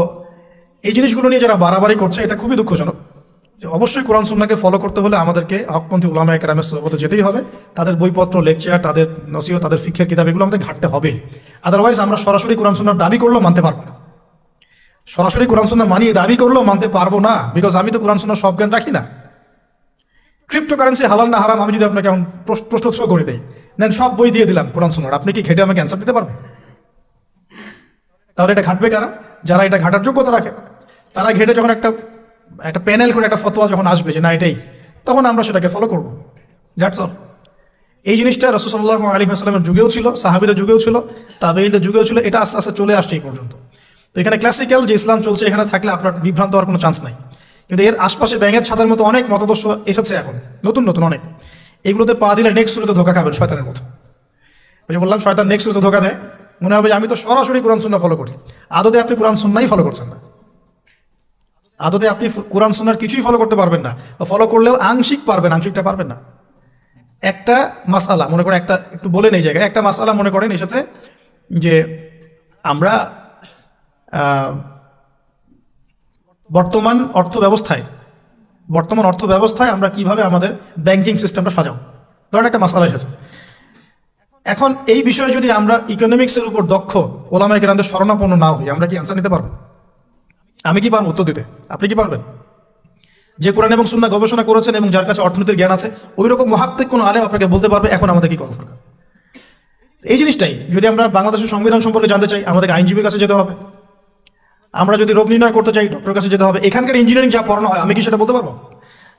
এই জিনিসগুলো নিয়ে যারা বাড়াবাড়ি করছে এটা খুবই দুঃখজনক। অবশ্যই কোরআন সুন্নাহকে ফলো করতে হলে আমাদেরকে হকপন্থী উলামায়ে কেরামের সোহবতে যেতেই হবে। তাদের বইপত্র, লেকচার, তাদের নসিহত, তাদের ফিকহের কিতাব, এগুলো আমাদের ঘাটতে হবে। আদারওয়াইজ আমরা সরাসরি কোরআন সুন্নাহর দাবি করলেও মানতে পারবো না। সরাসরি কোরআন সুন্নাহ মানিয়ে দাবি করলেও মানতে পারবো না, বিকজ আমি তো কোরআন সুন্নাহর সব জ্ঞান রাখি না। ক্রিপ্টোকারেন্সি হালাল না হারাম আমি যদি আপনাকে এখন প্রশ্ন করে দিই, নেন সব বই দিয়ে দিলাম কোরআন সুন্নাহর, আপনি কি ঘেটে আমাকে অ্যান্সার দিতে পারবেন? তাহলে এটা ঘাটবে কারা? যারা এটা ঘাটার যোগ্যতা রাখে। তারা ঘেটে যখন একটা প্যানেল করে একটা ফতোয়া যখন আসবে যে না এটাই, তখন আমরা সেটাকে ফলো করবো। That's all. এই জিনিসটা রাসূল সাল্লাল্লাহু আলাইহি ওয়াসাল্লামের যুগেও ছিল, সাহাবীদের যুগেও ছিল, তাবেঈনদের যুগেও ছিল। এটা আস্তে আস্তে চলে আসছে এই পর্যন্ত। তো এখানে ক্লাসিক্যাল যে ইসলাম চলছে, এখানে থাকলে আপনার বিভ্রান্ত হওয়ার কোনো চান্স নাই। কিন্তু এর আশপাশে ব্যাঙের ছাতার মতো অনেক মতাদর্শ এসেছে এখন, নতুন নতুন অনেক। এগুলোতে পা দিলে নেক্সট শুরুতে ধোকা খাবেন শয়তানের মতো। ওই যে বললাম, শয়তান নেক্সট শুরুতে ধোকা দেয়, মনে হবে যে আমি তো সরাসরি কোরআন সুন্নাহ ফলো করি। আদতে আপনি কোরআন সুন্নাহই ফলো করছেন না। আদতে আপনি কোরআন সুন্নাহর কিছুই ফলো করতে পারবেন না, বা ফলো করলেও আংশিক পারবেন, আংশিকটা পারবেন না। একটা মাসালা মনে করেন, একটু বলেন এই জায়গায়, একটা মাসালা মনে করেন এসেছে যে আমরা বর্তমান অর্থ ব্যবস্থায় আমরা কিভাবে আমাদের ব্যাংকিং সিস্টেমটা সাজাবো। ধরেন একটা মাসালা এসেছে, এখন এই বিষয়ে যদি আমরা ইকোনমিক্সের উপর দক্ষ ওলামায়ে কেরামদের শরণাপন্ন না হই, আমরা কি অ্যান্সার নিতে পারবো? আমি কি পারবো উত্তর দিতে? আপনি কি পারবেন? যে কোরআন এবং সুন্নাহ গবেষণা করেছেন এবং যার কাছে অর্থনীতির জ্ঞান আছে, ওই রকম মুহাক্কিক কোনো আলেম আপনাকে বলতে পারবে এখন আমাদের কি করা দরকার। এই জিনিসটাই যদি আমরা বাংলাদেশের সংবিধান সম্পর্কে জানতে চাই, আমাদেরকে আইনজীবীর কাছে যেতে হবে। আমরা যদি রোগ নির্ণয় করতে চাই, ডক্টরের কাছে যেতে হবে। এখানকার ইঞ্জিনিয়ারিং যা পড়ানো হয়, আমি কি সেটা বলতে পারবো?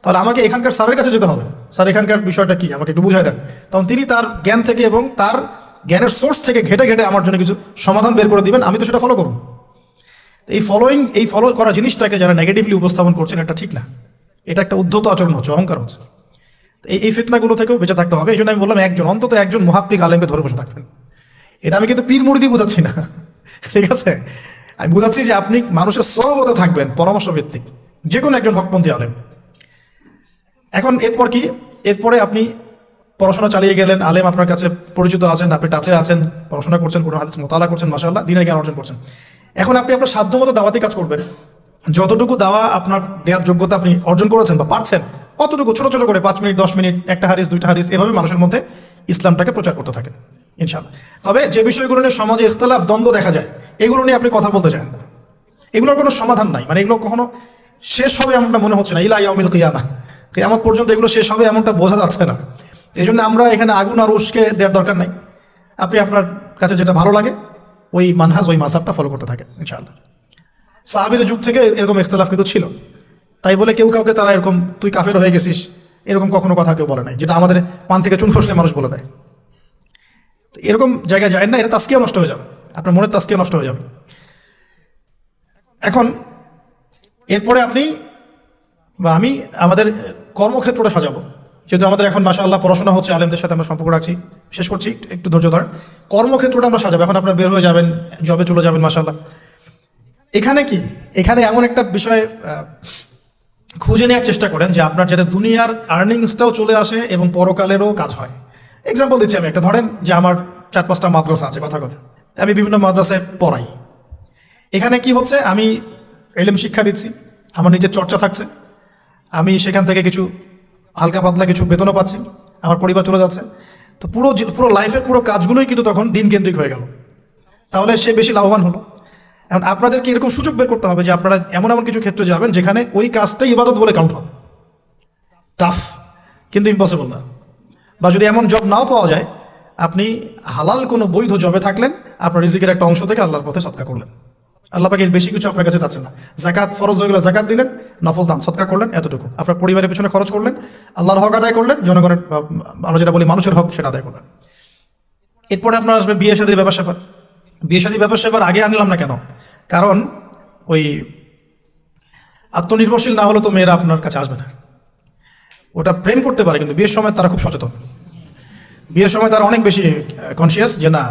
তাহলে আমাকে এখানকার স্যারের কাছে যেতে হবে, স্যার এখানকার বিষয়টা কি আমাকে একটু বুঝাই দেন। তখন তিনি তার জ্ঞান থেকে এবং তার জ্ঞানের সোর্স থেকে ঘেটে ঘেটে আমার জন্য কিছু সমাধান বের করে দিবেন, আমি তো সেটা ফলো করবো। এই ফলো করা জিনিসটাকে যারা নেগেটিভলি উপস্থাপন করছেন, এটা ঠিক না। এটা একটা উদ্ধত আচরণ হচ্ছে, অহংকার হচ্ছে। এই ফিতনাগুলো থেকেও বেঁচে থাকতে হবে। এই জন্য আমি বললাম অন্তত একজন মুহাক্কিক আলেমকে ধরে বসে থাকবেন। এটা আমি কিন্তু পীর মুরিদি বোঝাচ্ছি না, ঠিক আছে? আমি বোঝাচ্ছি যে আপনি মানুষের সহবতে থাকবেন, পরামর্শ ভিত্তিক, যে কোনো একজন হকপন্থী আলেম। এখন এরপর কি? এরপরে আপনি পড়াশোনা চালিয়ে গেলেন, আলেম আপনার কাছে পরিচিত আছেন, আপনি টাচে আছেন, পড়াশোনা করছেন, কোরআন হাদিস মোতালা করছেন, মাশাআল্লাহ দ্বীনের জ্ঞান অর্জন করছেন। এখন আপনি আপনার সাধ্যমতো দাওয়াতি কাজ করবেন। যতটুকু দাওয়া আপনার দেওয়ার যোগ্যতা আপনি অর্জন করেছেন বা পারছেন, অতটুকু ছোট ছোট করে 5 মিনিট 10 মিনিট, একটা হাদিস 2টা হাদিস, এভাবে মানুষের মধ্যে ইসলামটাকে প্রচার করতে থাকেন ইনশাআল্লাহ। তবে যে বিষয়গুলো নিয়ে সমাজে ইখতিলাফ, দ্বন্দ্ব দেখা যায়, এগুলো নিয়ে আপনি কথা বলতে চান না। এগুলোর কোনো সমাধান নাই, মানে এগুলো কখনো শেষ হবে এমনটা মনে হচ্ছে না। ইলা ইয়াউমিল কিয়ামাহ, কিয়ামত পর্যন্ত এগুলো শেষ হবে এমনটা বোঝা যাচ্ছে না। এই জন্য আমরা এখানে আগুন আর উস্কে দেওয়ার দরকার নাই। আপনি আপনার কাছে যেটা ভালো লাগে ওই মানহাজ, ওই মাযহাবটা ফলো করতে থাকেন ইনশাআল্লাহ। সাহাবীর যুগ থেকে এরকম ইখতিলাফ কিন্তু ছিল, তাই বলে কেউ কাউকে তারা এরকম তুই কাফের হয়ে গেছিস এরকম কখনো কথা কেউ বলে নাই, যেটা আমাদের পান থেকে চুন খসলে মানুষ বলে দেয়। তো এরকম জায়গায় যায় না, এটা তাসকিয়া নষ্ট হয়ে যাবে, আপনার মনের তাসকিয়া নষ্ট হয়ে যাবে। এখন এরপরে আপনি বা আমি আমাদের কর্মক্ষেত্রটা সাজাবো। যেহেতু আমাদের এখন মাশাআল্লাহ পড়াশোনা হচ্ছে, আলেমদের সাথে আমরা সম্পর্ক রাখছি, শেষ করছি, একটু ধৈর্য ধরেন। কর্মক্ষেত্রটা আমরা সাজাবো। এখন আপনারা বের হয়ে যাবেন, জবে চলে যাবেন মাশাআল্লাহ। এখানে কি, এখানে এমন একটা বিষয় খুঁজে নেওয়ার চেষ্টা করেন যে আপনার যাতে দুনিয়ার আর্নিংসটাও চলে আসে এবং পরকালেরও কাজ হয়। এক্সাম্পল দিচ্ছি আমি একটা, ধরেন যে আমার 4-5টা মাদ্রাসা আছে, কথা আমি বিভিন্ন মাদ্রাসায় পড়াই। এখানে কি হচ্ছে, আমি ইলম শিক্ষা দিচ্ছি, আমার নিজের চর্চা থাকছে, আমি সেখান থেকে কিছু হালকা পাতলা কিছু বেতনও পাচ্ছি, আমার পরিবার চলে যাচ্ছে। তো পুরো লাইফের পুরো কাজগুলোই কিন্তু তখন দিন কেন্দ্রিক হয়ে গেল, তাহলে সে বেশি লাভবান হলো। এখন আপনাদেরকে এরকম সুযোগ বের করতে হবে যে আপনারা এমন এমন কিছু ক্ষেত্রে যাবেন যেখানে ওই কাজটাই ইবাদত বলে কাউন্ট হবে। টাফ কিন্তু ইম্পসিবল না। বা যদি এমন জব নাও পাওয়া যায়, আপনি হালাল কোনো বৈধ জবে থাকলেন, আপনার রিজিকের একটা অংশ থেকে আল্লাহর পথে সদকা করলেন, আল্লাহ পাকের বেশি কিছু আপনার কাছে চাচ্ছেন না। যাকাত ফরজ হয়ে গেলে যাকাত দিলেন, নফল দান সদকা করলেন, এতটুকু আপনার পরিবারের পেছনে খরচ করলেন, আল্লাহর হক আদায় করলেন, জনগণের আমরা যেটা বলি মানুষের হক সেটা আদায় করলেন। এরপরে আপনার আসবে বিয়ে শাদীর ব্যাপার স্যাপার। বিয়ে শাদীর ব্যাপার স্যাপার আগে আনলাম না কেন? কারণ ওই আত্মনির্ভরশীল না হলে তো মেয়েরা আপনার কাছে আসবে না। ওটা প্রেম করতে পারে, কিন্তু বিয়ের সময় তারা খুব সচেতন। বিয়ের সময় তারা অনেক বেশি কনসিয়াস যে না,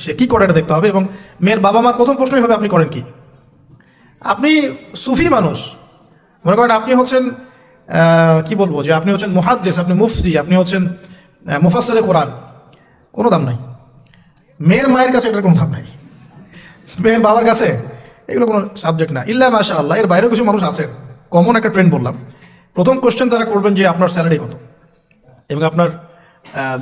সে কী করে এটা দেখতে হবে। এবং মেয়ের বাবা মার প্রথম প্রশ্নই হবে আপনি করেন কি। আপনি সুফি মানুষ, মনে করেন আপনি হচ্ছেন কি বলবো, যে আপনি হচ্ছেন মুহাদ্দিস, আপনি মুফতি, আপনি হচ্ছেন মুফাসসিরে কোরআন, কোনো দাম নাই। মেয়ের মায়ের কাছে এটার কোনো দাম নাই, মেয়ের বাবার কাছে এগুলো কোনো সাবজেক্ট না। ইল্লা মাশাআল্লাহ, এর বাইরেও কিছু মানুষ আছে, কমন একটা ট্রেন্ড বললাম। প্রথম কোশ্চেন তারা করবেন যে আপনার স্যালারি কত, এবং আপনার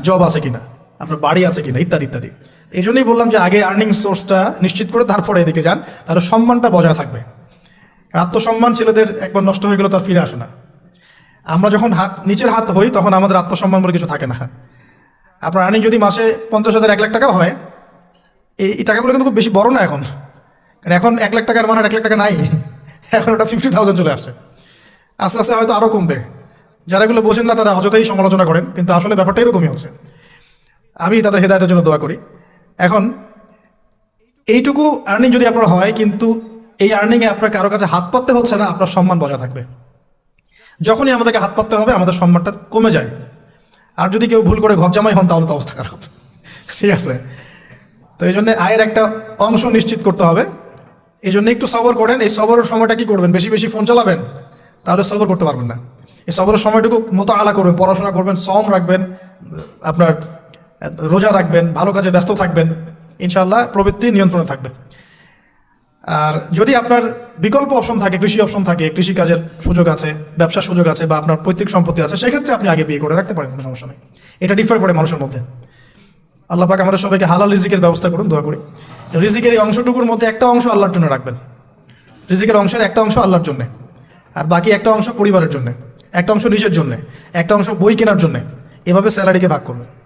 জব আছে কিনা, আপনার বাড়ি আছে কিনা, ইত্যাদি ইত্যাদি। এই জন্যই বললাম যে আগে আর্নিং সোর্সটা নিশ্চিত করে তারপরে এদিকে যান, তাহলে সম্মানটা বজায় থাকবে। আত্মসম্মান ছেলেদের একবার নষ্ট হয়ে গেলে তার ফিরে আসে না। আমরা যখন নিচের হাত হই তখন আমাদের আত্মসম্মান বলে কিছু থাকে না। আপনার আর্নিং যদি মাসে 50,000 1 লাখ টাকাও হয়, এই টাকাগুলো কিন্তু খুব বেশি বড় না এখন, কারণ এখন 1 লাখ টাকার মানে 1 লাখ টাকা নাই, এখন ওটা 50,000 চলে আসে। আস্তে আস্তে হয়তো আরও কমবে। যারা এগুলো বোঝেন না তারা অযথাই সমালোচনা করেন, কিন্তু আসলে ব্যাপারটা এরকমই হচ্ছে। আমি তাদের হেদায়েতের জন্য দোয়া করি। এখন এইটুকু আর্নিং যদি আপনার হয়, কিন্তু এই আর্নিংয়ে আপনার কারো কাছে হাত পাততে হচ্ছে না, আপনার সম্মান বজায় থাকবে। যখনই আমাদেরকে হাত পাততে হবে আমাদের সম্মানটা কমে যায়। আর যদি কেউ ভুল করে ঘর জামাই হন তাহলে তো অবস্থা খারাপ, ঠিক আছে? তো এই জন্য আয়ের একটা অংশ নিশ্চিত করতে হবে। এই জন্য একটু সবর করেন। এই সবরের সময়টা কি করবেন? বেশি বেশি ফোন চালাবেন, তাহলে সবর করতে পারবেন না। এই সবরের সময়টুকু মোতাআলা করবেন, পড়াশোনা করবেন, সম রাখবেন, আপনার রোজা রাখবেন, ভালো কাজে ব্যস্ত থাকবেন, ইনশাআল্লাহ প্রবৃত্তি নিয়ন্ত্রণে থাকবে। আর যদি আপনার বিকল্প অপশন থাকে, কৃষি অপশন থাকে, কৃষিকাজের সুযোগ আছে, ব্যবসার সুযোগ আছে, বা আপনার পৈতৃক সম্পত্তি আছে, সেক্ষেত্রে আপনি আগে বিয়ে করে রাখতে পারেন, কোনো সমস্যা নেই। এটা ডিফার করে মানুষের মধ্যে। আল্লাহ পাক আমাদের সবাইকে হালাল রিজিকের ব্যবস্থা করুন, দোয়া করি। রিজিকের এই অংশটুকুর মধ্যে একটা অংশ আল্লাহর জন্য রাখবেন, রিজিকের অংশের একটা অংশ আল্লাহর জন্য, আর বাকি একটা অংশ পরিবারের জন্য, একটা অংশ নিজের জন্য, একটা অংশ বই কেনার জন্য, এভাবে স্যালারিকে ভাগ করবেন।